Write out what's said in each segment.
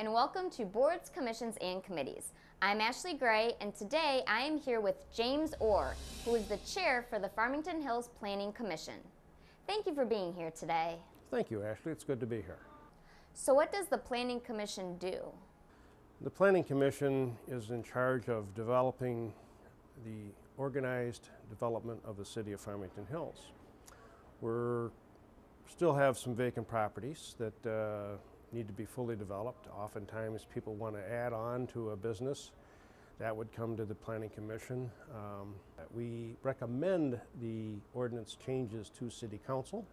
and welcome to Boards, Commissions, and Committees. I'm Ashley Gray, and today I am here with James Orr, who is the chair for the Farmington Hills Planning Commission. Thank you for being here today. Thank you, Ashley. It's good to be here. So what does the Planning Commission do? The Planning Commission is in charge of developing the organized development of the city of Farmington Hills. We still have some vacant properties that need to be fully developed. Oftentimes people want to add on to a business. That would come to the Planning Commission. We recommend the ordinance changes to City Council.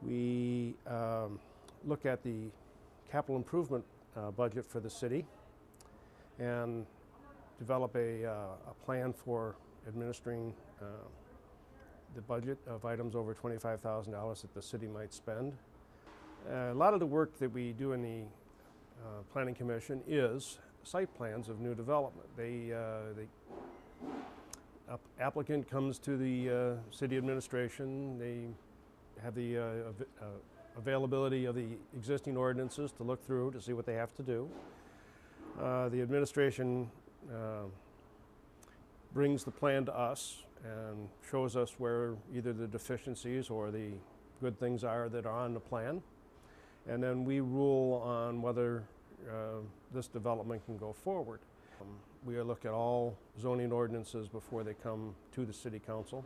We look at the capital improvement budget for the city and develop a plan for administering the budget of items over $25,000 that the city might spend. A lot of the work that we do in the Planning Commission is site plans of new development. The applicant comes to the city administration. They have the availability of the existing ordinances to look through to see what they have to do. The administration brings the plan to us and shows us where either the deficiencies or the good things are that are on the plan. And then we rule on whether this development can go forward. We look at all zoning ordinances before they come to the City Council.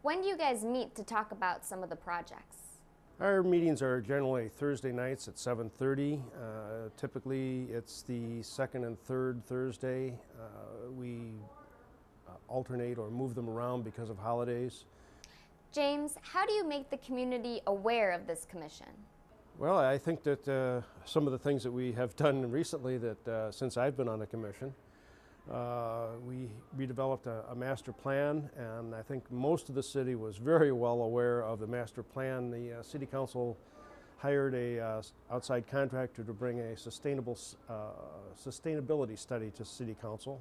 When do you guys meet to talk about some of the projects? Our meetings are generally Thursday nights at 7:30. Typically it's the second and third Thursday. We alternate or move them around because of holidays. James, how do you make the community aware of this commission? Well, I think that some of the things that we have done recently that since I've been on the commission, we redeveloped a master plan, and I think most of the city was very well aware of the master plan. The City Council hired a outside contractor to bring a sustainability study to City Council,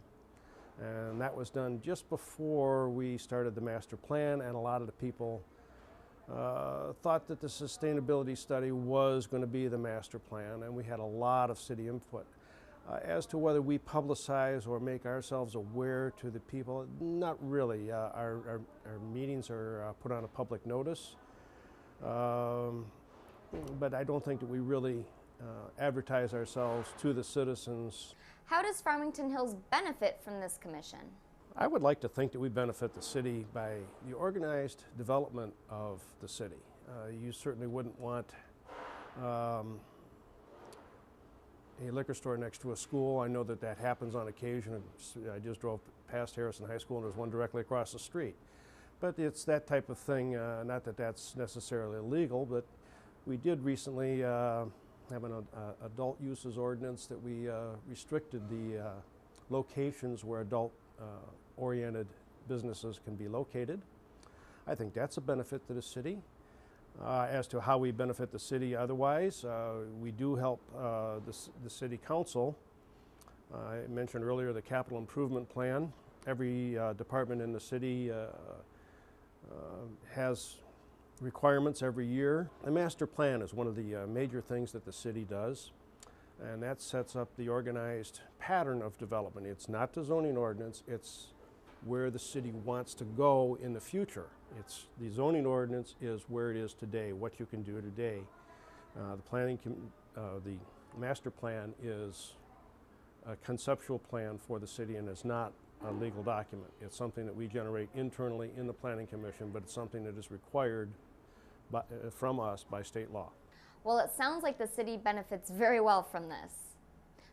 and that was done just before we started the master plan, and a lot of the people thought that the sustainability study was going to be the master plan, and we had a lot of city input. As to whether we publicize or make ourselves aware to the people, not really. Our meetings are put on a public notice, but I don't think that we really advertise ourselves to the citizens. How does Farmington Hills benefit from this commission? I would like to think that we benefit the city by the organized development of the city. You certainly wouldn't want a liquor store next to a school. I know that that happens on occasion. I just drove past Harrison High School and there's one directly across the street. But it's that type of thing, not that that's necessarily illegal, but we did recently have an adult uses ordinance that we restricted the locations where adult-oriented businesses can be located. I think that's a benefit to the city. As to how we benefit the city otherwise, we do help the City Council. I mentioned earlier the capital improvement plan. Every department in the city has requirements every year. The master plan is one of the major things that the city does, and that sets up the organized pattern of development. It's not the zoning ordinance, it's where the city wants to go in the future. The zoning ordinance is where it is today, what you can do today. The master plan is a conceptual plan for the city and is not a legal document. It's something that we generate internally in the Planning Commission, but it's something that is required from us by state law. Well, it sounds like the city benefits very well from this.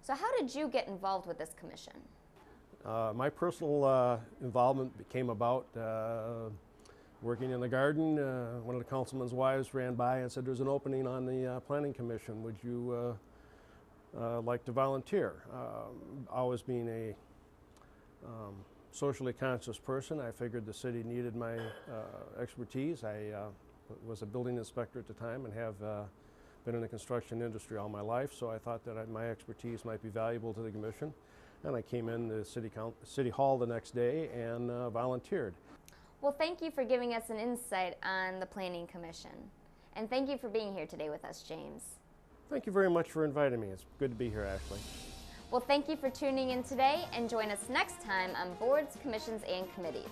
So how did you get involved with this commission? My personal involvement came about working in the garden. One of the councilman's wives ran by and said, "There's an opening on the Planning Commission. Would you like to volunteer?" Always being a socially conscious person, I figured the city needed my expertise. I was a building inspector at the time and have been in the construction industry all my life, so I thought that my expertise might be valuable to the commission. And I came in the City Hall the next day and volunteered. Well, thank you for giving us an insight on the Planning Commission. And thank you for being here today with us, James. Thank you very much for inviting me. It's good to be here, Ashley. Well, thank you for tuning in today, and join us next time on Boards, Commissions, and Committees.